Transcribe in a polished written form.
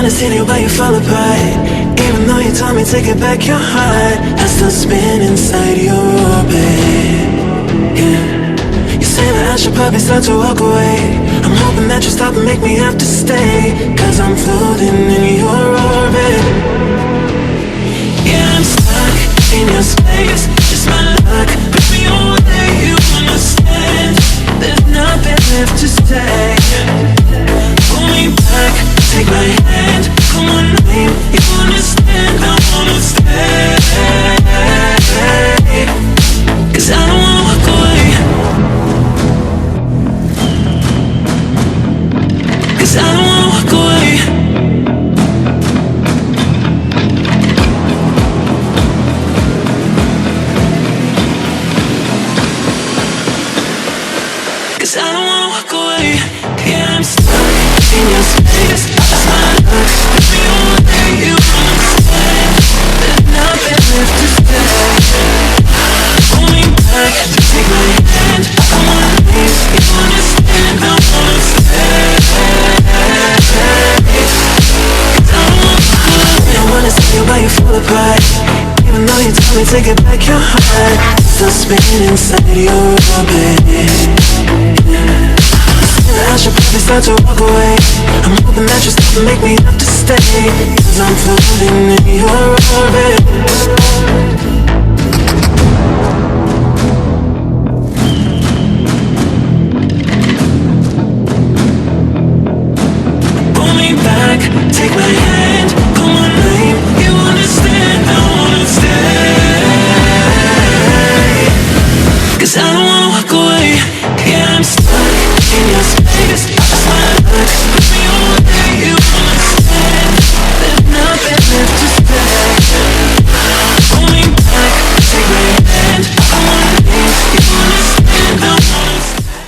understand you, but you fall apart. Even though you told me to get back your heart, I still spin inside your orbit. Yeah. You say that I should probably start to walk away. I'm hoping that you stop and make me have to stay, cause I'm floating in your orbit. Yeah, I'm stuck in your space, just my luck. Put me away, you understand. There's nothing left to say. Pull me back, take my hand, call my name. You understand, I wanna stay. Cause I don't wanna walk away. Cause I don't wanna walk away. Cause I don't wanna walk away. Yeah, I'm stuck in your space, just my luck. Put me away, you understand. There's nothing left to say. Pull me back, take my hand, come on, please. You understand, I wanna stay. Cause I don't wanna walk away. I wanna see you while you fall apart. Even though you told me to get back your heart, still spinning inside your orbit. I should probably start to walk away. I'm hoping that you stop and make me have to stay, cause I'm floating in your orbit.